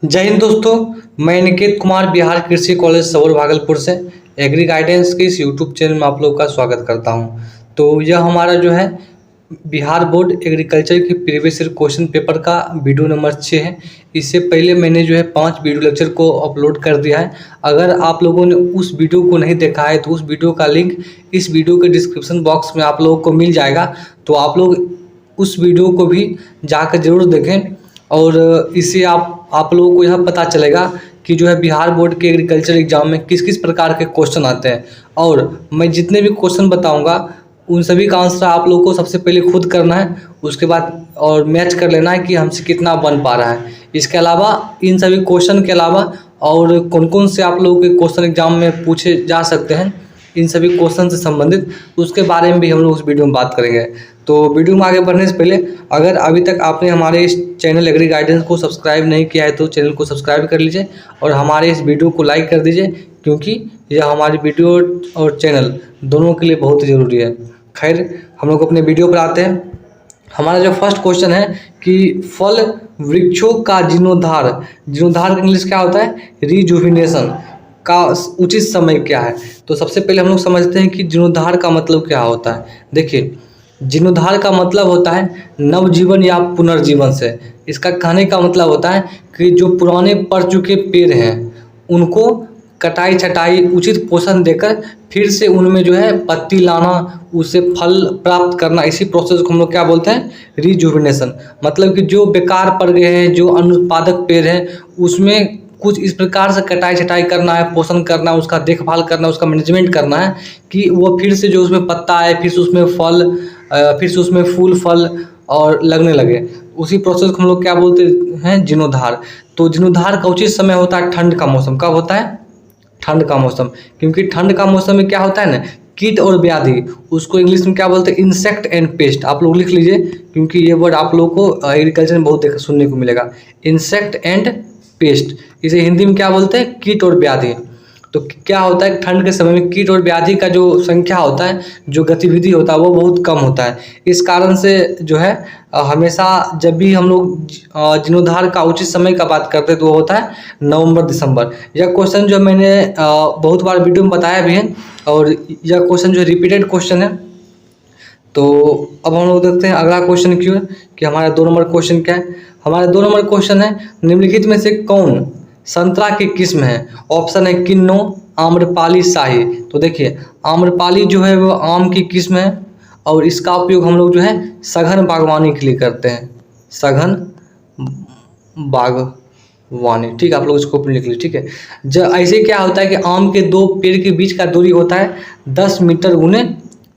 जय हिंद दोस्तों। मैं निकेत कुमार बिहार कृषि कॉलेज सबौर भागलपुर से एग्री गाइडेंस के इस यूट्यूब चैनल में आप लोग का स्वागत करता हूं। तो यह हमारा जो है बिहार बोर्ड एग्रीकल्चर के प्रीवियस ईयर क्वेश्चन पेपर का वीडियो नंबर 6 है। इससे पहले मैंने जो है 5 वीडियो लेक्चर को अपलोड कर दिया है। अगर आप लोगों ने उस वीडियो को नहीं देखा है तो उस वीडियो का लिंक इस वीडियो के डिस्क्रिप्शन बॉक्स में आप लोगों को मिल जाएगा। तो आप लोग उस वीडियो को भी जाकर ज़रूर देखें और इससे आप लोगों को यह पता चलेगा कि जो है बिहार बोर्ड के एग्रीकल्चर एग्जाम में किस किस प्रकार के क्वेश्चन आते हैं। और मैं जितने भी क्वेश्चन बताऊंगा उन सभी का आंसर आप लोगों को सबसे पहले खुद करना है, उसके बाद और मैच कर लेना है कि हमसे कितना बन पा रहा है। इसके अलावा इन सभी क्वेश्चन के अलावा और कौन कौन से आप लोगों के क्वेश्चन एग्जाम में पूछे जा सकते हैं, इन सभी क्वेश्चन से संबंधित उसके बारे में भी हम लोग उस वीडियो में बात करेंगे। तो वीडियो में आगे बढ़ने से पहले अगर अभी तक आपने हमारे इस चैनल एग्री गाइडेंस को सब्सक्राइब नहीं किया है तो चैनल को सब्सक्राइब कर लीजिए और हमारे इस वीडियो को लाइक कर दीजिए, क्योंकि यह हमारी वीडियो और चैनल दोनों के लिए बहुत ज़रूरी है। खैर, हम लोग अपने वीडियो पर आते हैं। हमारा जो फर्स्ट क्वेश्चन है कि फल वृक्षों का जीर्णोद्धार का इंग्लिश क्या होता है, रिजुविनेशन का उचित समय क्या है। तो सबसे पहले हम लोग समझते हैं कि जीर्णोद्धार का मतलब क्या होता है। देखिए, जीर्णोद्धार का मतलब होता है नवजीवन या पुनर्जीवन से। इसका कहने का मतलब होता है कि जो पुराने पड़ चुके पेड़ हैं उनको कटाई छटाई उचित पोषण देकर फिर से उनमें जो है पत्ती लाना, उससे फल प्राप्त करना, इसी प्रोसेस को हम लोग क्या बोलते हैं, रिजुविनेशन। मतलब कि जो बेकार पड़ गए हैं, जो अनुत्पादक पेड़ हैं, उसमें कुछ इस प्रकार से कटाई छटाई करना है, पोषण करना, उसका देखभाल करना, उसका मैनेजमेंट करना है कि वो फिर से जो उसमें पत्ता आए, फिर से उसमें फल, फिर से उसमें फूल फल और लगने लगे। उसी प्रोसेस को हम लोग क्या बोलते हैं, जीर्णोद्धार। तो जीर्णोद्धार का उचित समय होता है ठंड का मौसम। कब होता है, ठंड का मौसम। क्योंकि ठंड का मौसम में क्या होता है ना, कीट और व्याधि, उसको इंग्लिश में क्या बोलते हैं, इंसेक्ट एंड पेस्ट। आप लोग लिख लीजिए क्योंकि ये वर्ड आप लोगों को एग्रीकल्चर में बहुत सुनने को मिलेगा, इंसेक्ट एंड पेस्ट। इसे हिंदी में क्या बोलते हैं, कीट और व्याधि। तो क्या होता है, ठंड के समय में कीट और व्याधि का जो संख्या होता है, जो गतिविधि होता है, वो बहुत कम होता है। इस कारण से जो है हमेशा जब भी हम लोग जीर्णोद्धार का उचित समय का बात करते हैं तो वो होता है नवंबर दिसंबर। यह क्वेश्चन जो मैंने बहुत बार वीडियो में बताया भी है और यह क्वेश्चन जो रिपीटेड क्वेश्चन है। तो अब हम लोग देखते हैं अगला क्वेश्चन क्यों है कि हमारा 2 नंबर क्वेश्चन क्या है। हमारा 2 नंबर क्वेश्चन है, निम्नलिखित में से कौन संतरा की किस्म है। ऑप्शन है किन्नो, आम्रपाली, शाही। तो देखिए, आम्रपाली जो है वो आम की किस्म है और इसका उपयोग हम लोग जो है सघन बागवानी के लिए करते हैं, सघन बागवानी। ठीक है, आप लोग इसको लिख लीजिए। ठीक है, जब ऐसे क्या होता है कि आम के 2 पेड़ के बीच का दूरी होता है 10 मीटर गुने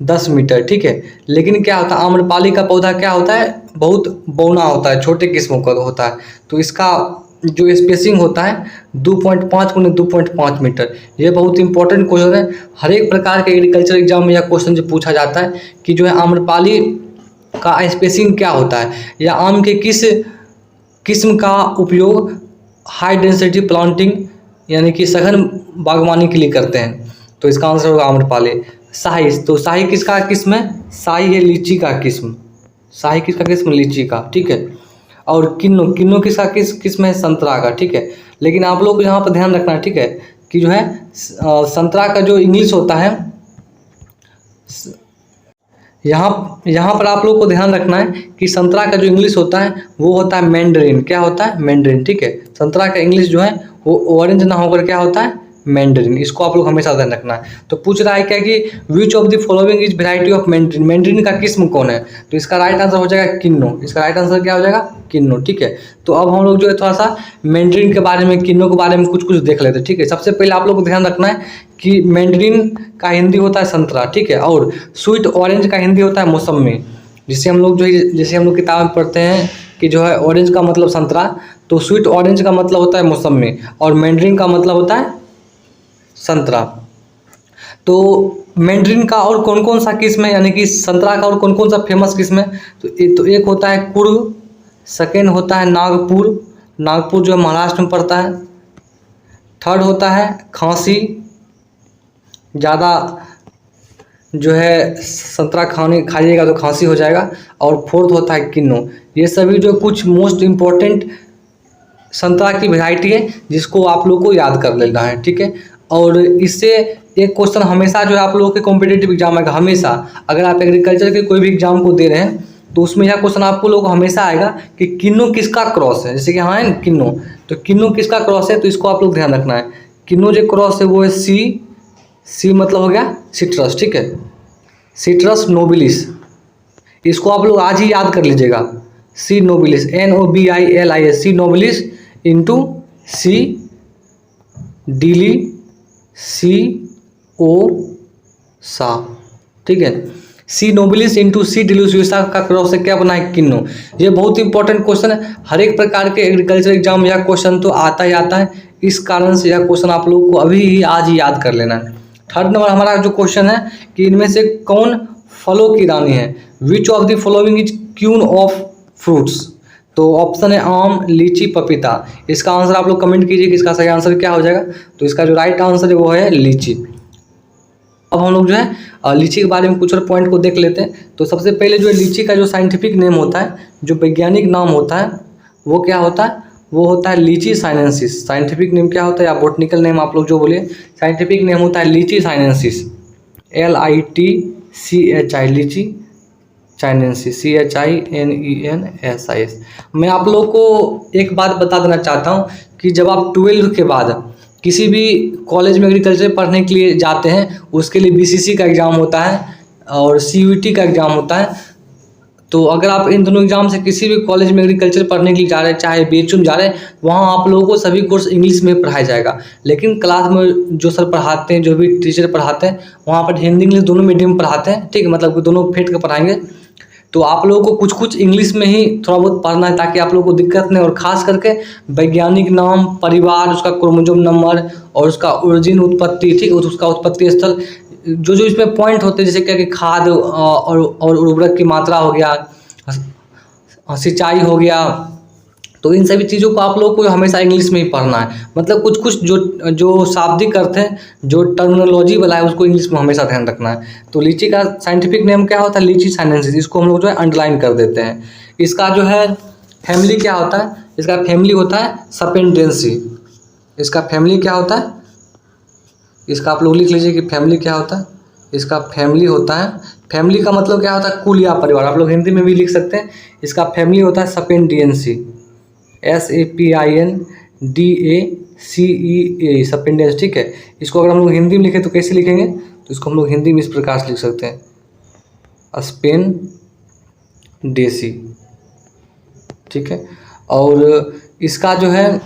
10 मीटर। ठीक है, लेकिन क्या होता है, आम्रपाली का पौधा क्या होता है, बहुत बौना होता है, छोटे किस्मों का होता है। तो इसका जो स्पेसिंग होता है 2.5 गुने 2.5 मीटर। ये बहुत इंपॉर्टेंट क्वेश्चन है। हर एक प्रकार के एग्रीकल्चर एग्जाम में यह क्वेश्चन जो पूछा जाता है कि जो है आम्रपाली का स्पेसिंग क्या होता है, या आम के किस किस्म का उपयोग हाई डेंसिटी प्लांटिंग यानी कि सघन बागवानी के लिए करते हैं। तो इसका आंसर होगा आम्रपाली। शाही, तो शाही किसका किस्म है, शाही है लीची का किस्म। शाही किसका किस्म, लीची का। ठीक है, और किन्नो किसका किस्म है, संतरा का। ठीक है, लेकिन आप लोग को यहाँ पर ध्यान रखना है, ठीक है, कि जो है संतरा का जो इंग्लिश होता है, यहाँ पर आप लोग को ध्यान रखना है कि संतरा का जो इंग्लिश होता है वो होता है मैंडरिन। क्या होता है, मैंडरिन। ठीक है, संतरा का इंग्लिश जो है वो ऑरेंज ना होकर क्या होता है, मैंडरिन। इसको आप लोग हमेशा ध्यान रखना है। तो पूछ रहा है क्या कि which of the following is variety of Mandarin, Mandarin का किस्म कौन है। तो इसका राइट आंसर हो जाएगा किन्नो। इसका राइट आंसर क्या हो जाएगा, किन्नो। ठीक है, तो अब हम लोग जो है थोड़ा सा मैंडरिन के बारे में, किन्नो के बारे में कुछ देख लेते हैं। ठीक है, सबसे पहले आप लोग को ध्यान रखना है कि मैंडरिन का हिंदी होता है संतरा। ठीक है, और स्वीट ऑरेंज का हिंदी होता है मौसमी। जिससे हम लोग जो है, जैसे हम लोग किताब में पढ़ते हैं कि जो है ऑरेंज का मतलब संतरा, तो स्वीट ऑरेंज का मतलब होता है मौसमी और मैंडरिन का मतलब होता है संतरा। तो मैंडरिन का और कौन कौन सा किस्म है, यानी कि संतरा का और कौन कौन सा फेमस किस्म है। तो एक होता है कुर्ग, सेकेंड होता है नागपुर जो महाराष्ट्र में पड़ता है, थर्ड होता है खांसी, ज़्यादा जो है संतरा खाइएगा तो खांसी हो जाएगा, और फोर्थ होता है किन्नो। ये सभी जो कुछ मोस्ट इम्पॉर्टेंट संतरा की वैरायटी है जिसको आप लोग को याद कर लेना है, ठीक है। और इससे एक क्वेश्चन हमेशा जो है आप लोगों के कॉम्पिटिटिव एग्जाम आएगा, हमेशा अगर आप एग्रीकल्चर के कोई भी एग्जाम को दे रहे हैं तो उसमें यह क्वेश्चन आपको लोग हमेशा आएगा कि किन्नू किसका क्रॉस है। जैसे कि हाँ है किन्नू, तो किन्नू किसका क्रॉस है, तो इसको आप लोग ध्यान रखना है। किन्नू जो क्रॉस है वो है सी मतलब हो गया सिट्रस, ठीक है, सिट्रस नोबिलिस। इसको आप लोग आज ही याद कर लीजिएगा, सी नोबिलिस, NOBILIS, सी नोबिलिस इंटू सी डिली सी ओ सा, ठीक है। सी नोबिलिस इंटू सी डिलुसियोसा का क्रॉस से क्या बना है, किन्नू। ये बहुत इंपॉर्टेंट क्वेश्चन है, हर एक प्रकार के एग्रीकल्चर एग्जाम में यह क्वेश्चन तो आता ही आता है। इस कारण से यह क्वेश्चन आप लोगों को अभी ही आज ही याद कर लेना है। थर्ड नंबर हमारा जो क्वेश्चन है कि इनमें से कौन फलों की रानी है, which of the following is queen of fruits. तो ऑप्शन है आम, लीची, पपीता। इसका आंसर आप लोग कमेंट कीजिए कि इसका सही आंसर क्या हो जाएगा। तो इसका जो राइट आंसर है वो है लीची। अब हम लोग जो है लीची के बारे में कुछ और पॉइंट को देख लेते हैं। तो सबसे पहले जो है लीची का जो साइंटिफिक नेम होता है, जो वैज्ञानिक नाम होता है वो क्या होता है, वो होता है लीची साइनेंसिस। साइंटिफिक नेम क्या होता है या बोटनिकल नेम आप लोग जो बोलिए, साइंटिफिक नेम होता है लीची साइनेंसिस, LITCHI, लीची चाइनेंसिस, CHINENSIS। मैं आप लोग को एक बात बता देना चाहता हूँ कि जब आप 12th के बाद किसी भी कॉलेज में एग्रीकल्चर पढ़ने के लिए जाते हैं उसके लिए BCC का एग्ज़ाम होता है और CUET का एग्ज़ाम होता है। तो अगर आप इन दोनों एग्जाम से किसी भी कॉलेज में एग्रीकल्चर पढ़ने के लिए जा रहे हैं, चाहे BHU में जा रहे हैं, वहाँ आप लोगों को सभी कोर्स इंग्लिश में पढ़ाया जाएगा। लेकिन क्लास में जो सर पढ़ाते हैं, जो भी टीचर पढ़ाते हैं, वहाँ पर हिंदी इंग्लिश दोनों मीडियम पढ़ाते हैं, ठीक है, मतलब कि दोनों फेंट के पढ़ाएंगे। तो आप लोगों को कुछ कुछ इंग्लिश में ही थोड़ा बहुत पढ़ना है ताकि आप लोगों को दिक्कत नहीं। और ख़ास करके वैज्ञानिक नाम, परिवार, उसका क्रोमोसोम नंबर और उसका ओरिजिन, उत्पत्ति, ठीक है, उसका उत्पत्ति स्थल, जो जो इसमें पॉइंट होते हैं, जैसे क्या कि खाद और उर्वरक की मात्रा हो गया, सिंचाई हो गया, तो इन सभी चीज़ों को आप लोगों को हमेशा इंग्लिश में ही पढ़ना है। मतलब कुछ कुछ जो शाब्दिक अर्थ है, जो टर्मिनोलॉजी वाला है, उसको इंग्लिश में हमेशा ध्यान रखना है। तो लीची का साइंटिफिक नेम क्या होता है, लीची साइनेंसिस। इसको हम लोग जो है अंडरलाइन कर देते हैं। इसका जो है फैमिली क्या होता है, इसका फैमिली होता है सपेंडेंसी। इसका फैमिली क्या होता है, इसका आप लोग लिख लीजिए कि फैमिली क्या होता है। इसका फैमिली होता है, फैमिली का मतलब क्या होता है, कुल या परिवार। आप लोग हिंदी में भी लिख सकते हैं। इसका फैमिली होता है सपेंडियंसी, SAPINDACEA, सपेंडेंस, ठीक है। इसको अगर हम लोग हिंदी में लिखें तो कैसे लिखेंगे, तो इसको हम लोग हिंदी में इस प्रकार से लिख सकते हैं, स्पेनडेसी, ठीक है। और इसका जो है,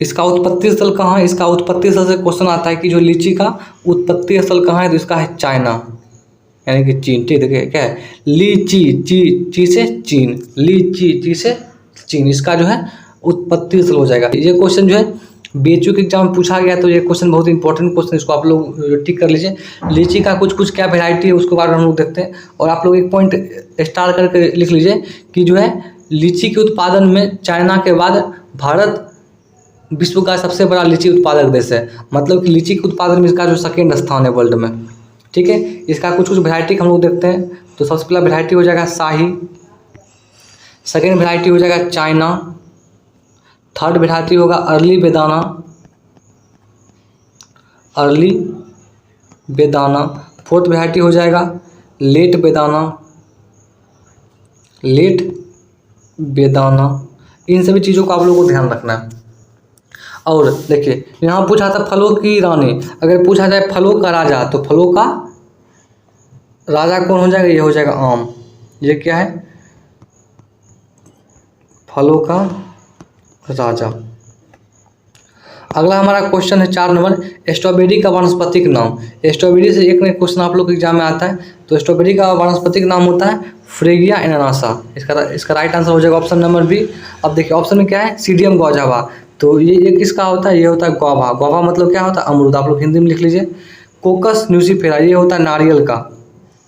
इसका उत्पत्ति स्थल कहाँ है, इसका उत्पत्ति स्थल से क्वेश्चन आता है कि जो लीची का उत्पत्ति स्थल कहाँ है, तो इसका है चाइना, यानी कि चीन, ठीक है। क्या है, लीची ची से चीन, लीची ची से चीन, इसका जो है उत्पत्ति स्थल हो जाएगा। ये क्वेश्चन जो है BHU के एग्जाम में पूछा गया, तो ये क्वेश्चन बहुत इंपॉर्टेंट क्वेश्चन, इसको आप लोग टिक कर लीजिए। लीची का कुछ कुछ क्या वेराइटी है उसके बारे में हम लोग देखते हैं। और आप लोग एक पॉइंट स्टार करके लिख लीजिए कि जो है लीची के उत्पादन में चाइना के बाद भारत विश्व का सबसे बड़ा लीची उत्पादक देश है। मतलब कि लीची के उत्पादन में इसका जो सेकेंड स्थान है वर्ल्ड में, ठीक है। इसका कुछ कुछ वेराइटी हम लोग देखते हैं। तो सबसे पहला वेराइटी हो जाएगा शाही, सेकेंड वेराइटी हो जाएगा चाइना, थर्ड वेराइटी होगा अर्ली बेदाना, फोर्थ वेराइटी हो जाएगा लेट बेदाना। इन सभी चीज़ों को आप लोगों को ध्यान रखना है। और देखिए यहाँ पूछा था फलों की रानी, अगर पूछा जाए फलों का राजा, तो फलों का राजा कौन हो जाएगा, ये हो जाएगा आम। ये क्या है, फलों का राजा। अगला हमारा क्वेश्चन है 4 नंबर, स्ट्रॉबेरी का वानस्पतिक नाम। स्ट्रॉबेरी से एक क्वेश्चन आप लोग के एग्जाम में आता है। तो स्ट्रॉबेरी का वानस्पतिक नाम होता है फ्रेगिया एनानासा। इसका राइट आंसर हो जाएगा ऑप्शन नंबर बी। अब देखिए ऑप्शन में क्या है, सीडियम गौजावा। तो ये किसका होता है, ये होता है गौवा। गौवा मतलब क्या होता है, अमरूद। आप लोग हिंदी में लिख लीजिए। कोकस न्यूसीफेरा, ये होता है नारियल का।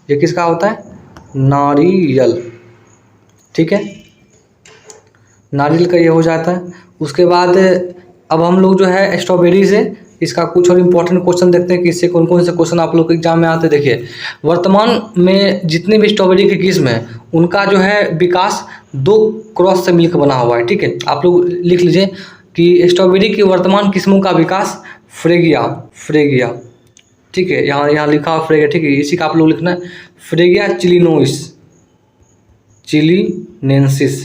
ये किसका होता है, नारियल, ठीक है, नारियल का ये हो जाता है। उसके बाद अब हम लोग जो है स्ट्रॉबेरी से इसका कुछ और इम्पोर्टेंट क्वेश्चन देखते हैं कि इससे कौन कौन से क्वेश्चन आप लोग के एग्जाम में आते हैं। देखिए वर्तमान में जितने भी स्ट्रॉबेरी के किस्म हैं उनका जो है विकास 2 क्रॉस से मिलकर बना हुआ है। ठीक है, आप लोग लिख लीजिए कि स्ट्रॉबेरी की वर्तमान किस्मों का विकास फ्रेगिया फ्रेगिया ठीक है, यहाँ लिखा हुआ फ्रेगिया। ठीक है, इसी का आप लोग लिखना है फ्रेगिया चिलीनेंसिस CHILIONENSIS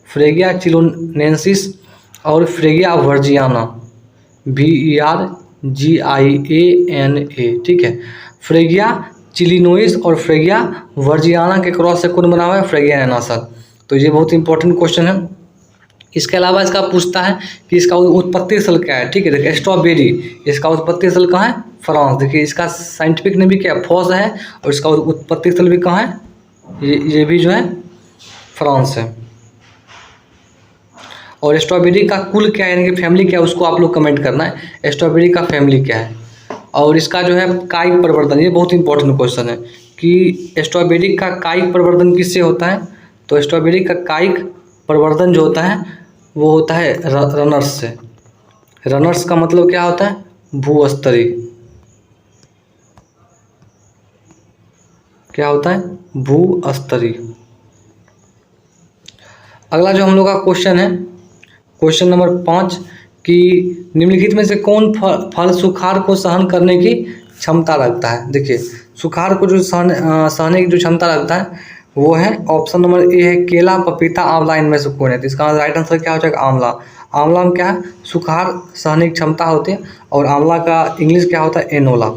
फ्रेगिया चिलीनेंसिस और फ्रेगिया वर्जियाना VERGIANA। ठीक है, फ्रेगिया चिलिनोइस और फ्रेगिया वर्जियाना के क्रॉस से कौन बना हुआ है? फ्रेगिया एनासा। तो ये बहुत इंपॉर्टेंट क्वेश्चन है। इसके अलावा इसका पूछता है कि इसका उत्पत्ति स्थल क्या है। ठीक है, देखिए स्ट्रॉबेरी, इसका उत्पत्ति स्थल कहाँ है? फ्रांस। देखिए इसका साइंटिफिक नेम भी क्या फॉस है और इसका उत्पत्ति स्थल भी कहाँ है? ये भी जो है फ्रांस है। और स्ट्रॉबेरी का कुल क्या है, यानी कि फैमिली क्या है, उसको आप लोग कमेंट करना है स्ट्रॉबेरी का फैमिली क्या है। और इसका जो है कायिक प्रवर्धन, ये बहुत इंपॉर्टेंट क्वेश्चन है कि स्ट्रॉबेरी का कायिक प्रवर्धन किससे होता है? तो स्ट्रॉबेरी का कायिक प्रवर्धन जो होता है वो होता है रनर्स से। रनर्स का मतलब क्या होता है? भूस्तरीय। क्या होता है? भूस्तरीय। अगला जो हम लोग का क्वेश्चन है, क्वेश्चन नंबर 5 कि निम्नलिखित में से कौन फल सुखाड़ को सहन करने की क्षमता रखता है? देखिए सुखाड़ को जो सहने की जो क्षमता रखता है वो है ऑप्शन नंबर ए है केला, पपीता, आंवला, इनमें से कौन है? तो इसका राइट आंसर क्या हो जाएगा? आंवला। आंवला में क्या है? सुखाड़ सहने की क्षमता होती है और आंवला का इंग्लिश क्या होता है? एनोला।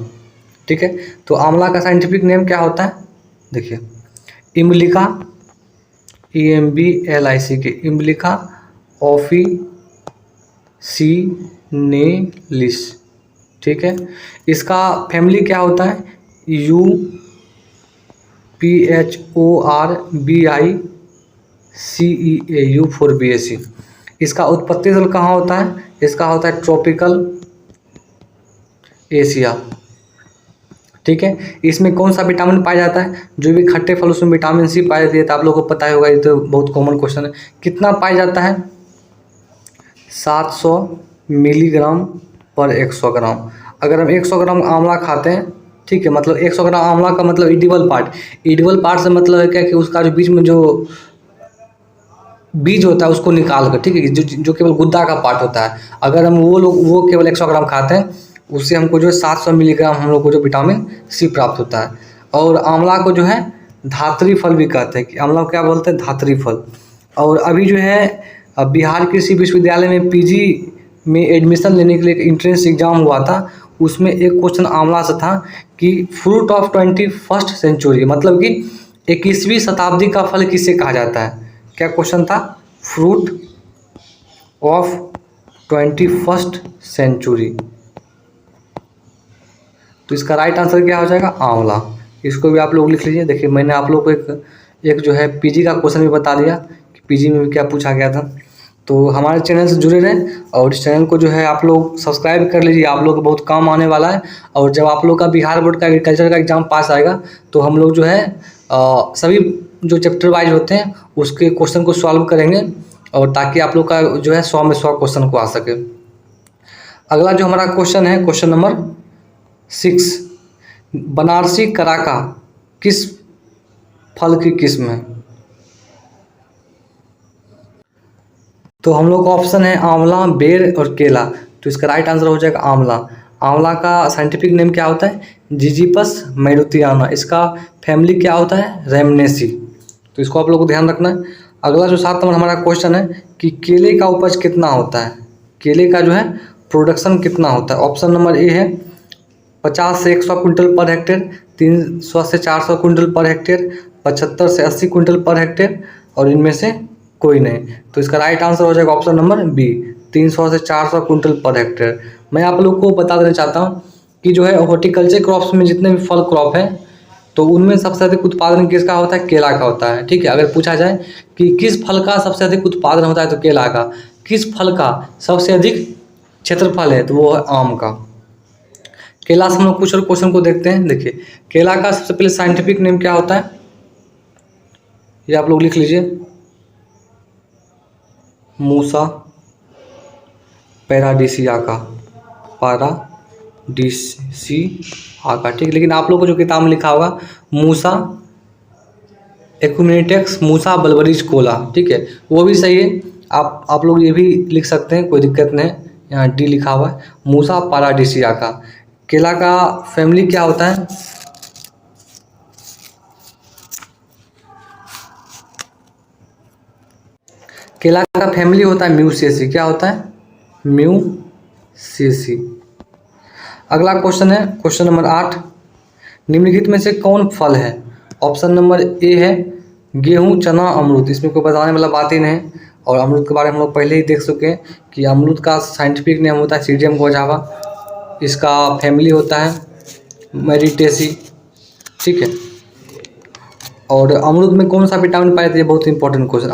ठीक है, तो आंवला का साइंटिफिक नेम क्या होता है? देखिए इम्बलिका EMBLICK इम्बलिका ऑफिसिनेलिस। ठीक है, इसका फैमिली क्या होता है? UPHORBICEA U4BAC। इसका उत्पत्ति स्थल कहाँ होता है? इसका होता है ट्रॉपिकल एशिया। ठीक है, इसमें कौन सा विटामिन पाया जाता है? जो भी खट्टे फल उसमें विटामिन C पाया जाती है। तो आप लोगों को पता ही होगा, ये तो बहुत कॉमन क्वेश्चन है। कितना पाया जाता है? 700 मिलीग्राम पर 100 ग्राम। अगर हम 100 ग्राम आंवला खाते हैं, ठीक है, मतलब 100 ग्राम आंवला का मतलब एडिबल पार्ट से मतलब है क्या कि उसका जो बीच में जो बीज होता है उसको निकाल कर, ठीक है, जो केवल गुद्दा का पार्ट होता है, अगर हम वो केवल 100 ग्राम खाते हैं, उससे हमको जो 700 मिलीग्राम हम लोग को जो विटामिन C प्राप्त होता है। और आंवला को जो है धात्री फल भी कहते हैं, कि आंवला को क्या बोलते हैं? धात्री फल। और अभी जो है बिहार कृषि विश्वविद्यालय में PG में एडमिशन लेने के लिए इंट्रेंस एग्जाम हुआ था, उसमें एक क्वेश्चन आंवला से था कि फ्रूट ऑफ 21st सेंचुरी, मतलब कि 21वीं शताब्दी का फल किसे कहा जाता है? क्या क्वेश्चन था? Fruit of 21st century. तो इसका राइट आंसर क्या हो जाएगा? आंवला। इसको भी आप लोग लिख लीजिए। देखिए मैंने आप लोग को एक जो है PG का क्वेश्चन भी बता दिया कि PG में भी क्या पूछा गया था। तो हमारे चैनल से जुड़े रहें और इस चैनल को जो है आप लोग सब्सक्राइब कर लीजिए, आप लोग को बहुत काम आने वाला है। और जब आप लोग का बिहार बोर्ड का एग्रीकल्चर का एग्जाम पास आएगा तो हम लोग जो है सभी जो चैप्टर वाइज होते हैं उसके क्वेश्चन को सॉल्व करेंगे, और ताकि आप लोग का जो है 100 में 100 क्वेश्चन को आ सके। अगला जो हमारा क्वेश्चन है, क्वेश्चन नंबर 6, बनारसी कराका किस फल की किस्म है? तो हम लोग का ऑप्शन है आंवला, बेर और केला। तो इसका राइट आंसर हो जाएगा आंवला। आंवला का साइंटिफिक नेम क्या होता है? जिजिपस मैरुतियाना। इसका फैमिली क्या होता है? रेमनेसी। तो इसको आप लोग को ध्यान रखना है। अगला जो 7 नंबर हमारा क्वेश्चन है कि केले का उपज कितना होता है? केले का जो है प्रोडक्शन कितना होता है? ऑप्शन नंबर ए है 50 से 100 क्विंटल पर हेक्टेयर, 300 से 400 क्विंटल पर हेक्टेयर, 75 से 80 क्विंटल पर हेक्टेयर, और इनमें से कोई नहीं। तो इसका राइट आंसर हो जाएगा ऑप्शन नंबर बी, 300 से 400 क्विंटल पर हेक्टेयर। मैं आप लोग को बता देना चाहता हूँ कि जो है हॉर्टिकल्चर क्रॉप्स में जितने भी फल क्रॉप हैं तो उनमें सबसे अधिक उत्पादन किसका होता है? केला का होता है। ठीक है, अगर पूछा जाए कि किस फल का सबसे अधिक उत्पादन होता है तो केला का। किस फल का सबसे अधिक क्षेत्रफल है? तो वो है आम का। केला से हम लोग कुछ और क्वेश्चन को देखते हैं। देखिए केला का सबसे पहले साइंटिफिक नेम क्या होता है? ये आप लोग लिख लीजिए, मूसा पैराडिसियाका, DC आका, ठीक है। लेकिन आप लोग को जो किताब में लिखा होगा मूसा एक्यूमिनेटेक्स मूसा बल्बरीज कोला, ठीक है, वो भी सही है। आप लोग ये भी लिख सकते हैं, कोई दिक्कत नहीं। यहाँ डी लिखा हुआ है मूसा पाराडीसिया का। केला का फैमिली क्या होता है? केला का फैमिली होता है म्यूसिएसी। क्या होता है? म्यूसिएसी। अगला क्वेश्चन है क्वेश्चन नंबर 8, निम्नलिखित में से कौन फल है? ऑप्शन नंबर ए है गेहूं, चना, अमरूद। इसमें कोई बताने वाला बात ही नहीं। और अमरूद के बारे में हम लोग पहले ही देख चुके हैं कि अमरूद का साइंटिफिक नेम होता है सीडियम गुआवा। इसका फैमिली होता है मेरिटेसी, ठीक है। और अमरूद में कौन सा विटामिन पाया जाता है? ये बहुत इंपॉर्टेंट क्वेश्चन।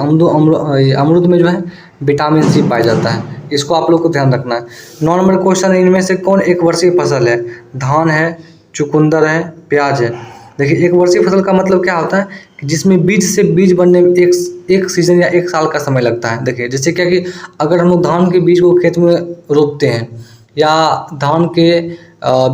अमरूद में जो है विटामिन सी पाया जाता है, इसको आप लोग को ध्यान रखना है। 9 नंबर क्वेश्चन है, इनमें से कौन एक वर्षीय फसल है? धान है, चुकंदर है, प्याज है। देखिए, एक वर्षीय फसल का मतलब क्या होता है कि जिसमें बीज से बीज बनने में एक सीजन या एक साल का समय लगता है। देखिए, जैसे क्या कि अगर हम लोग धान के बीज को खेत में रोपते हैं या धान के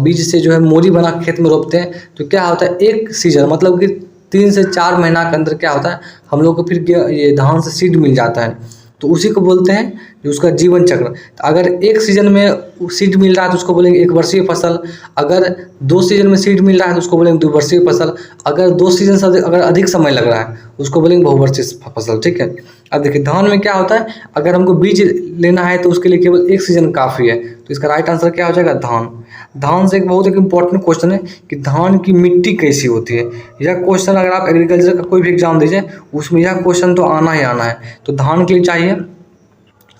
बीज से जो है मोरी बना खेत में रोपते हैं, तो क्या होता है एक सीजन मतलब कि 3 से 4 महीना के अंदर क्या होता है हम लोग को फिर ये धान से सीड मिल जाता है। तो उसी को बोलते हैं जो उसका जीवन चक्र। तो अगर एक सीजन में सीड मिल रहा है तो उसको बोलेंगे एक वर्षीय फसल। अगर 2 सीजन में सीड मिल रहा है तो उसको बोलेंगे 2 वर्षीय फसल। अगर 2 सीजन से अगर अधिक समय लग रहा है उसको बोलेंगे बहुवर्षीय फसल, ठीक है। अब देखिए, धान में क्या होता है, अगर हमको बीज लेना है तो उसके लिए केवल एक सीजन काफ़ी है। तो इसका राइट आंसर क्या हो जाएगा? धान। धान से एक बहुत एक इम्पॉर्टेंट क्वेश्चन है कि धान की मिट्टी कैसी होती है। यह क्वेश्चन अगर आप एग्रीकल्चर का कोई भी एग्जाम दीजिए उसमें यह क्वेश्चन तो आना ही आना है। तो धान के लिए चाहिए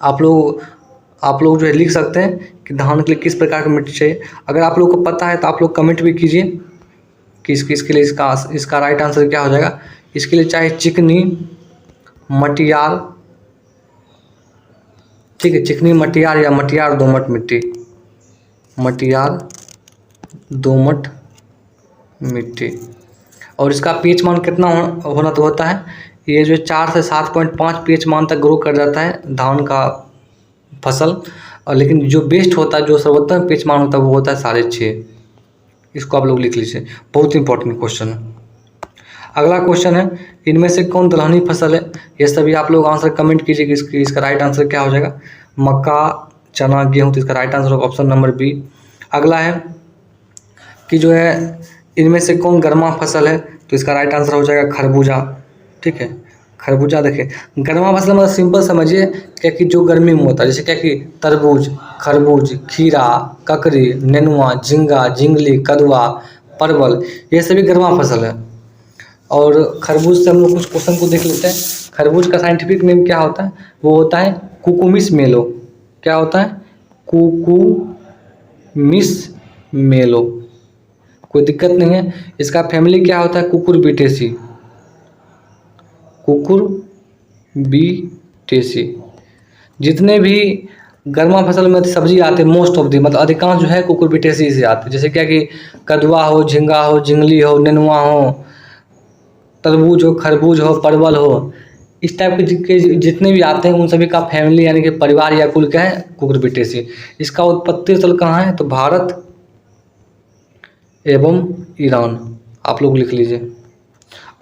आप लोग जो है लिख सकते हैं कि धान के लिए किस प्रकार की मिट्टी चाहिए। अगर आप लोग को पता है तो आप लोग कमेंट भी कीजिए कि इसके लिए इसका राइट आंसर क्या हो जाएगा। इसके लिए चाहे चिकनी, मटियार, ठीक है, चिकनी, मटियार या मटियार दोमट मिट्टी, मटियार दोमट मिट्टी। और इसका पीएच मान कितना होना तो होता है, ये जो 4 से 7.5 पीएच मान तक ग्रो कर जाता है धान का फसल। और लेकिन जो बेस्ट होता है, जो सर्वोत्तम पीएच मान होता है वो होता है 6.5। इसको आप लोग लिख लीजिए, बहुत इंपॉर्टेंट क्वेश्चन है। अगला क्वेश्चन है, इनमें से कौन दलहनी फसल है? ये सभी आप लोग आंसर कमेंट कीजिए कि इसका राइट आंसर क्या हो जाएगा। मक्का, चना, गेहूँ। तो इसका राइट आंसर होगा ऑप्शन नंबर बी। अगला है कि जो है इनमें से कौन गर्मा फसल है? तो इसका राइट आंसर हो जाएगा खरबूजा, ठीक है, खरबूजा। देखिए, गर्मा फसल मतलब सिंपल समझिए क्या कि जो गर्मी में होता है, जैसे क्या कि तरबूज, खरबूज, खीरा, ककड़ी, नेनुआ, झींगा, झिंगली, कदुआ, परवल, ये सभी गर्मा फसल है। और खरबूज से हम लोग कुछ क्वेश्चन को देख लेते हैं। खरबूज का साइंटिफिक नेम क्या होता है? वो होता है कुकुमिस मेलो। क्या होता है? कुकुमिस मेलो। कोई दिक्कत नहीं है। इसका फैमिली क्या होता है? Cucurbitaceae, Cucurbitaceae. जितने भी गर्मा फसल में सब्जी आते हैं मोस्ट ऑफ दी मतलब अधिकांश जो है कुकुरबिटेसी से आते हैं। जैसे क्या कि कदुआ हो, झींगा हो, झिंगली हो, नेनुआ हो, तरबूज हो, खरबूज हो, परवल हो, इस टाइप के जितने भी आते हैं उन सभी का फैमिली यानी कि परिवार या कुल क्या है? कुकुरबिटेसी। इसका उत्पत्ति स्थल कहाँ है? तो भारत एवं ईरान, आप लोग लिख लीजिए।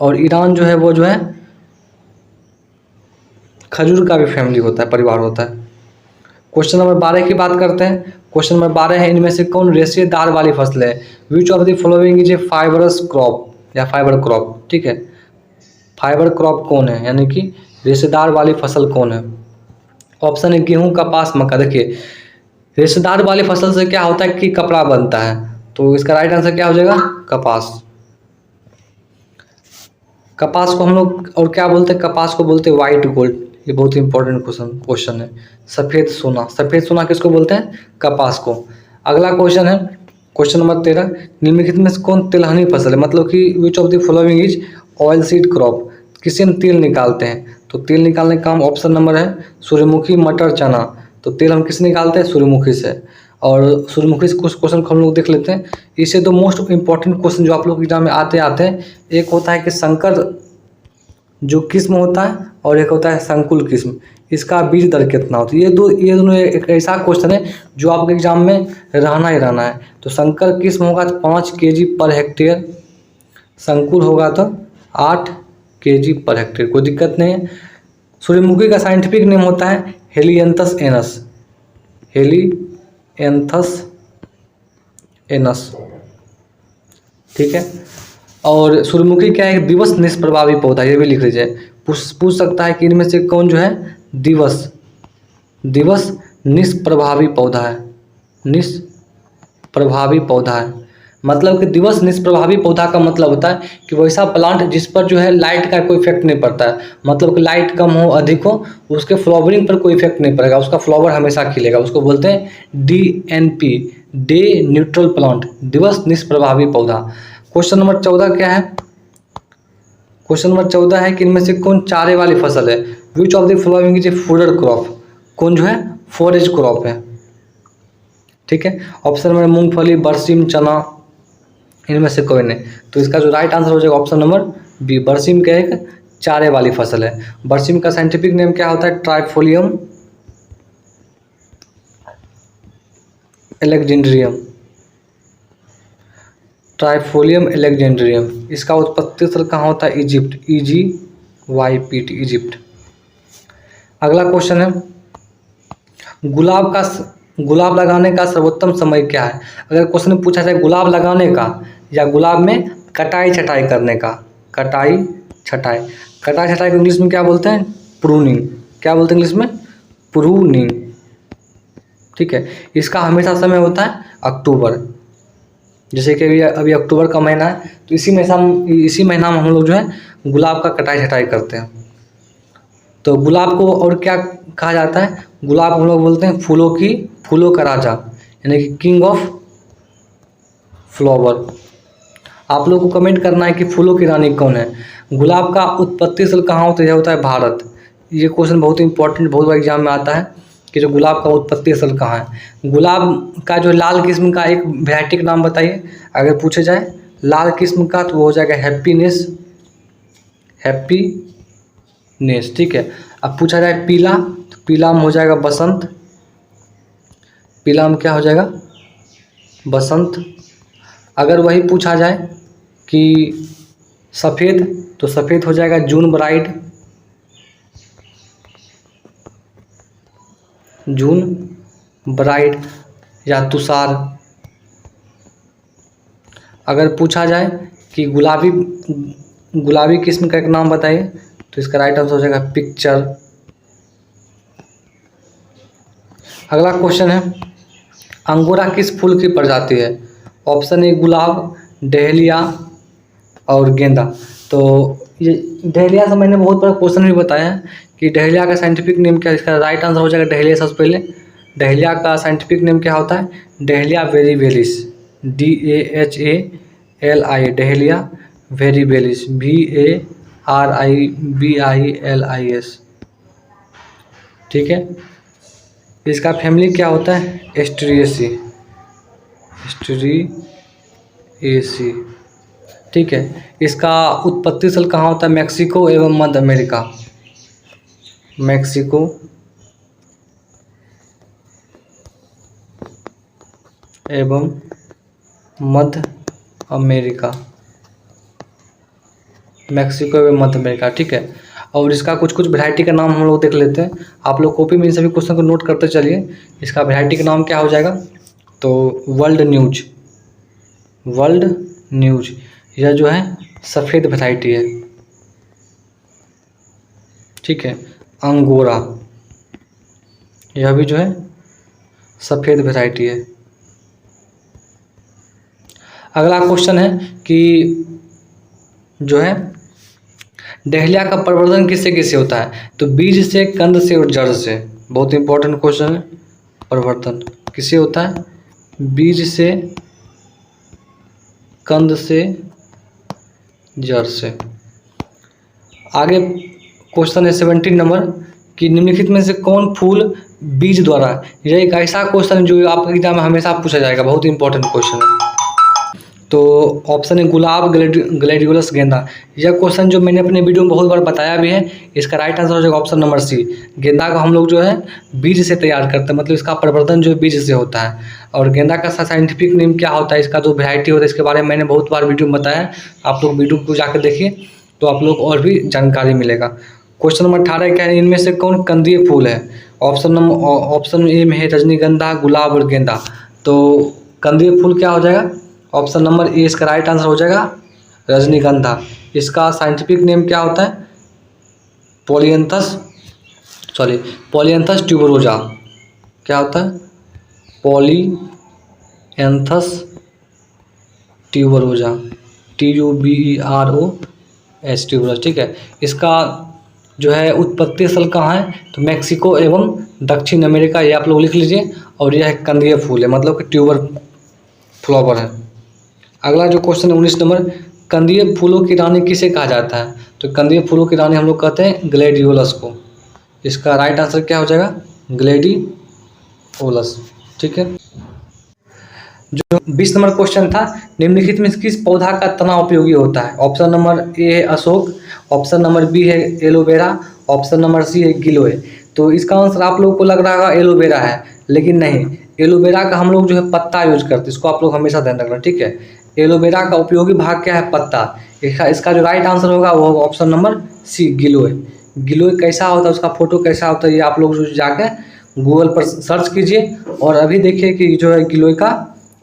और ईरान जो है वो जो है खजूर का भी फैमिली होता है, परिवार होता है। क्वेश्चन नंबर 12 की बात करते हैं। क्वेश्चन नंबर 12 है, इनमें से कौन रेशेदार वाली फसल है? Which of the following is a fibrous crop या फाइबर क्रॉप, ठीक है। फाइबर क्रॉप कौन है यानी कि रेशेदार वाली फसल कौन है? ऑप्शन है गेहूं, कपास, मक्का। देखिए, रेशेदार वाली फसल से क्या होता है कि कपड़ा बनता है, तो इसका राइट आंसर क्या हो जाएगा? कपास। कपास को हम लोग और क्या बोलते हैं? कपास को बोलते हैं वाइट गोल्ड। ये बहुत इंपॉर्टेंट क्वेश्चन है। सफ़ेद सोना, सफ़ेद सोना किसको बोलते हैं? कपास को। अगला क्वेश्चन है क्वेश्चन नंबर 13, निम्नलिखित में से कौन तिलहनी फसल है? मतलब कि which of the following is oil seed crop. किससे हम तेल निकालते हैं? तो तेल निकालने का काम ऑप्शन नंबर है सूर्यमुखी, मटर, चना। तो तेल हम किससे निकालते हैं? सूर्यमुखी से। और सूर्यमुखी से कुछ क्वेश्चन को हम लोग देख लेते हैं। इससे तो मोस्ट इंपॉर्टेंट क्वेश्चन जो आप लोग एग्जाम में आते हैं, एक होता है कि संकर जो किस्म होता है, और एक होता है संकुल किस्म। इसका बीज दर कितना होता है? ये दोनों एक ऐसा क्वेश्चन है जो आपके एग्जाम में रहना ही रहना है। तो संकर किस्म होगा तो 5 kg पर हेक्टेयर, संकुल होगा तो 8 kg पर हेक्टेयर, कोई दिक्कत नहीं है। सूर्यमुखी का साइंटिफिक नेम होता है हेलियंथस एनस, हेलियंथस एनस, ठीक है। और सूर्यमुखी क्या है? दिवस निष्प्रभावी पौधा, ये भी लिख लीजिए। पूछ सकता है कि इनमें से कौन जो है दिवस निष्प्रभावी पौधा है, निष्प्रभावी पौधा है। मतलब कि दिवस निष्प्रभावी पौधा का मतलब होता है कि वैसा प्लांट जिस पर जो है लाइट का कोई इफेक्ट नहीं पड़ता है। मतलब कि लाइट कम हो अधिक हो, उसके फ्लावरिंग पर कोई इफेक्ट नहीं पड़ेगा, उसका फ्लावर हमेशा खिलेगा। उसको बोलते हैं DNP, डे न्यूट्रल प्लांट, दिवस निष्प्रभावी पौधा। क्वेश्चन नंबर 14 क्या है? क्वेश्चन नंबर 14 है कि इनमें से कौन चारे वाली फसल है? Which of the following is a fodder crop? कौन जो है फॉरेज क्रॉप है, ठीक है। ऑप्शन नंबर मूंगफली, बरसीम, चना, इनमें से कोई नहीं। तो इसका जो राइट आंसर हो जाएगा ऑप्शन नंबर बी, बरसीम का एक चारे वाली फसल है। बरसीम का साइंटिफिक नेम क्या होता है? Trifolium alexandrinum, trifolium alexandrinum. इसका उत्पत्ति स्थल कहाँ होता है? Egypt, EGYPT, Egypt. अगला क्वेश्चन है गुलाब लगाने का सर्वोत्तम समय क्या है? अगर क्वेश्चन पूछा जाए गुलाब लगाने का या गुलाब में कटाई छटाई करने का, कटाई छटाई को इंग्लिश में क्या बोलते हैं? प्रूनिंग। क्या बोलते हैं इंग्लिश में? प्रूनिंग, ठीक है। इसका हमेशा समय होता है अक्टूबर। जैसे कि अभी अक्टूबर का महीना है, तो इसी महीना में हम लोग जो है गुलाब का कटाई छटाई करते हैं। तो गुलाब को और क्या कहा जाता है? गुलाब हम लोग बोलते हैं फूलों का राजा, यानी कि किंग ऑफ फ्लावर। आप लोग को कमेंट करना है कि फूलों की रानी कौन है। गुलाब का उत्पत्ति स्थल कहाँ होता है? यह होता है भारत। ये क्वेश्चन बहुत इंपॉर्टेंट, बहुत बार एग्जाम में आता है कि जो गुलाब का उत्पत्ति स्थल कहाँ है। गुलाब का जो लाल किस्म का एक वैरायटी का नाम बताइए। अगर पूछे जाए लाल किस्म का तो वो हो जाएगा हैप्पीनेस, ठीक है। अब पूछा जाए पीला, तो पीला में हो जाएगा बसंत, पीला में क्या हो जाएगा? बसंत। अगर वही पूछा जाए कि सफ़ेद, तो सफ़ेद हो जाएगा जून ब्राइड, या तुषार। अगर पूछा जाए कि गुलाबी किस्म का एक नाम बताइए, तो इसका राइट आंसर हो जाएगा पिक्चर। अगला क्वेश्चन है अंगोरा किस फूल की प्रजाति है? ऑप्शन ए गुलाब, डहेलिया और गेंदा। तो ये डहेलिया से मैंने बहुत बड़ा क्वेश्चन भी बताया है कि डहेलिया का साइंटिफिक नेम क्या है। इसका राइट आंसर हो जाएगा डहेलिया। सबसे पहले डहेलिया का साइंटिफिक नेम क्या होता है? डहेलिया वेरिबेलिस, DAHALI, डहेलिया वेरिबेलिस, VARIBILIS, ठीक है। इसका फैमिली क्या होता है? एस्ट्रिएसी, ठीक है। इसका उत्पत्ति स्थल कहाँ होता है? मैक्सिको एवं मध्य अमेरिका, मैक्सिको एवं मध्य अमेरिका, मैक्सिको एवं मध्य अमेरिका, ठीक है। और इसका कुछ वैरायटी का नाम हम लोग देख लेते हैं। आप लोग कॉपी में इन सभी क्वेश्चन को नोट करते चलिए। इसका वैरायटी का नाम क्या हो जाएगा? तो वर्ल्ड न्यूज, यह जो है सफ़ेद वैरायटी है, ठीक है। अंगोरा, यह भी जो है सफ़ेद वैरायटी है। अगला क्वेश्चन है कि जो है डहेलिया का प्रवर्धन किससे किससे होता है? तो बीज से, कंद से और जड़ से। बहुत इंपॉर्टेंट क्वेश्चन है। प्रवर्धन किससे होता है? बीज से, कंद से, जड़ से। आगे क्वेश्चन है 17 नंबर कि निम्नलिखित में से कौन फूल बीज द्वारा? यह एक ऐसा क्वेश्चन जो आपके एग्जाम में हमेशा पूछा जाएगा, बहुत इंपॉर्टेंट क्वेश्चन है। तो ऑप्शन है गुलाब, ग्लैडियोलस, गेंदा। यह क्वेश्चन जो मैंने अपने वीडियो में बहुत बार बताया भी है, इसका राइट आंसर हो जाएगा ऑप्शन नंबर सी। गेंदा को हम लोग जो है बीज से तैयार करते हैं, मतलब इसका प्रवर्धन जो है बीज से होता है। और गेंदा का साइंटिफिक नेम क्या होता है, इसका जो वेराइटी होता है, इसके बारे में मैंने बहुत बार वीडियो में बताया। आप लोग वीडियो को जाकर देखिए तो आप लोग और भी जानकारी मिलेगा। क्वेश्चन नंबर 18 क्या है, इनमें से कौन कंदीय फूल है? ऑप्शन ए में है रजनीगंधा, गुलाब और गेंदा। तो कंदीय फूल क्या हो जाएगा? ऑप्शन नंबर ए इसका राइट आंसर हो जाएगा रजनीगंधा। इसका साइंटिफिक नेम क्या होता है? पॉलियंथस ट्यूबरोजा। क्या होता है? पॉलियंथस ट्यूबरोजा, TUBEROS, ट्यूबरोजा। ठीक है, इसका जो है उत्पत्ति स्थल कहाँ है? तो मैक्सिको एवं दक्षिण अमेरिका, ये आप लोग लिख लीजिए। और यह कंदीय फूल है, मतलब कि ट्यूबर फ्लावर है। अगला जो क्वेश्चन है 19 नंबर, कंदीय फूलों की रानी किसे कहा जाता है? तो कंदीय फूलों की रानी हम लोग कहते हैं ग्लैडियोलस को। इसका राइट आंसर क्या हो जाएगा? ग्लैडियोलस। ठीक है, जो 20 नंबर क्वेश्चन था, निम्नलिखित में किस पौधा का तना उपयोगी होता है? ऑप्शन नंबर ए है अशोक, ऑप्शन नंबर बी है एलोवेरा, ऑप्शन नंबर सी है गिलोय। तो इसका आंसर आप लोगों को लग रहा होगा एलोवेरा है, लेकिन नहीं। एलोवेरा का हम लोग जो है पत्ता यूज करते हैं, इसको आप लोग हमेशा ध्यान रखना। ठीक है, एलोवेरा का उपयोगी भाग क्या है? पत्ता। इसका जो राइट आंसर होगा वो होगा ऑप्शन नंबर सी, गिलोय। गिलोय कैसा होता है, उसका फोटो कैसा होता है, ये आप लोग जो जाके गूगल पर सर्च कीजिए और अभी देखिए कि जो है गिलोय का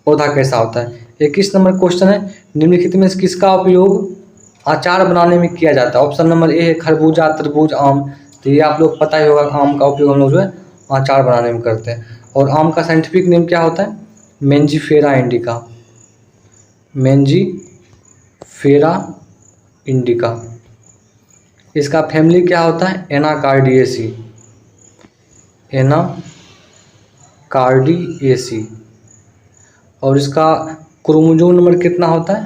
पौधा कैसा होता है। 21 नंबर क्वेश्चन है, निम्नलिखित में किसका उपयोग अचार बनाने में किया जाता है? ऑप्शन नंबर ए है खरबूजा, तरबूज, आम। तो ये आप लोग पता ही होगा, आम का उपयोग हम लोग जो है अचार बनाने में करते हैं। और आम का साइंटिफिक नेम क्या होता है? Mangifera indica, Mangifera indica. इसका फैमिली क्या होता है? Anacardiaceae, Anacardiaceae. और इसका क्रोमोसोम नंबर कितना होता है?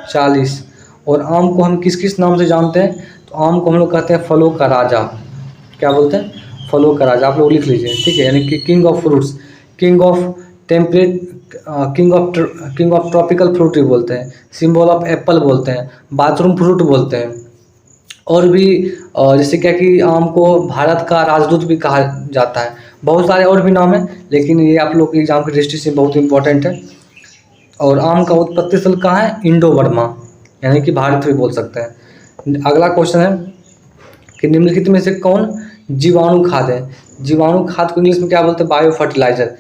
40। और आम को हम किस किस नाम से जानते हैं? तो आम को हम लोग कहते हैं फलों का राजा। क्या बोलते हैं? फलों का राजा। आप लोग लिख लीजिए। ठीक है, यानी कि king of fruits, king of temperate, king of tropical fruit भी बोलते हैं, सिंबल ऑफ एप्पल बोलते हैं, बाथरूम फ्रूट बोलते हैं। और भी जैसे क्या कि आम को भारत का राजदूत भी कहा जाता है। बहुत सारे और भी नाम हैं, लेकिन ये आप लोग के एग्जाम की दृष्टि से बहुत इंपॉर्टेंट है। और आम का उत्पत्ति स्थल कहाँ है? इंडो बर्मा, यानी कि भारत भी बोल सकते हैं। अगला क्वेश्चन है कि निम्नलिखित में से कौन जीवाणु खाद है? जीवाणु खाद को इंग्लिश में क्या बोलते हैं? Bio fertiliser.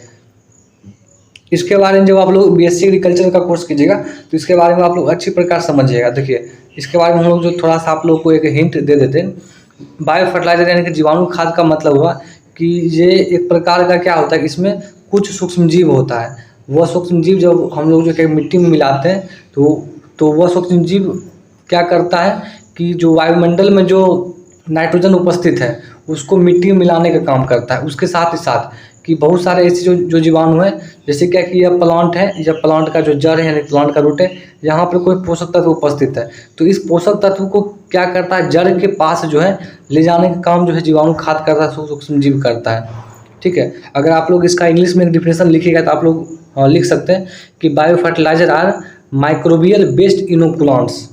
इसके बारे में जब आप लोग BSc एग्रीकल्चर का कोर्स कीजिएगा तो इसके बारे में आप लोग अच्छी प्रकार समझिएगा। देखिए, इसके बारे में हम लोग जो थोड़ा सा आप लोग को एक हिंट दे देते हैं। बायो फर्टिलाइजर यानी कि जीवाणु खाद का मतलब हुआ कि ये एक प्रकार का क्या होता है, इसमें कुछ सूक्ष्म जीव होता है। वह सूक्ष्म जीव जब हम लोग जो मिट्टी में मिलाते हैं तो वह सूक्ष्म जीव क्या करता है कि जो वायुमंडल में जो नाइट्रोजन उपस्थित है उसको मिट्टी में मिलाने का काम करता है। उसके साथ ही साथ कि बहुत सारे ऐसे जो जीवाणु हैं, जैसे क्या कि यह प्लांट है, यह प्लांट का जो जड़ है यानी प्लांट का रूट है, यहाँ पर कोई पोषक तत्व उपस्थित है, तो इस पोषक तत्व को क्या करता है, जड़ के पास जो है ले जाने का काम जो है जीवाणु खाद करता है, सूक्ष्म जीव करता है। ठीक है, अगर आप लोग इसका इंग्लिश में एक डिफिनेशन लिखिएगा तो आप लोग लिख सकते हैं कि bio fertilizer are microbial based inoculants.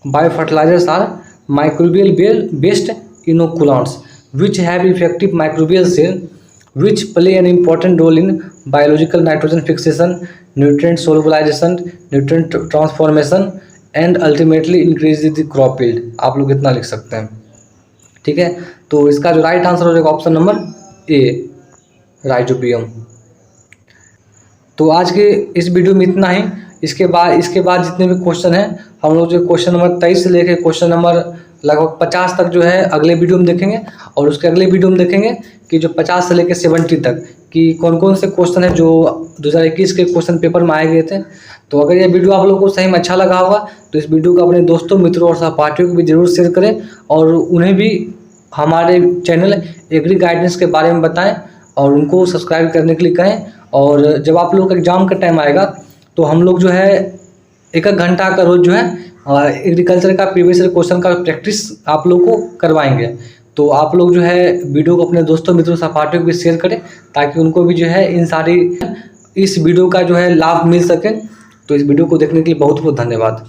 Biofertilizers are microbial based inoculants which have effective microbial cell which play an important role in biological nitrogen fixation, nutrient solubilization, nutrient transformation and ultimately increase the crop yield। आप लोग इतना लिख सकते हैं। ठीक है, तो इसका जो राइट आंसर हो जाएगा ऑप्शन नंबर ए, राइजोबियम। तो आज के इस वीडियो में इतना ही। इसके बाद जितने भी क्वेश्चन हैं हम लोग जो क्वेश्चन नंबर 23 से लेकर क्वेश्चन नंबर लगभग 50 तक जो है अगले वीडियो में देखेंगे। और उसके अगले वीडियो में देखेंगे कि जो 50 से लेकर 70 तक कि कौन कौन से क्वेश्चन है जो 2021 के क्वेश्चन पेपर में आए गए थे। तो अगर ये वीडियो आप लोगों को सही में अच्छा लगा होगा तो इस वीडियो को अपने दोस्तों, मित्रों और सहपाठियों को भी जरूर शेयर करें और उन्हें भी हमारे चैनल एग्री गाइडेंस के बारे में बताएं और उनको सब्सक्राइब करने के लिए कहें। और जब आप लोग का एग्ज़ाम का टाइम आएगा तो हम लोग जो है एक घंटा का रोज़ जो है एग्रीकल्चर का प्रीवियस ईयर क्वेश्चन का प्रैक्टिस आप लोग को करवाएंगे। तो आप लोग जो है वीडियो को अपने दोस्तों, मित्रों, सहपाठियों को भी शेयर करें ताकि उनको भी जो है इन सारी इस वीडियो का जो है लाभ मिल सके। तो इस वीडियो को देखने के लिए बहुत बहुत धन्यवाद।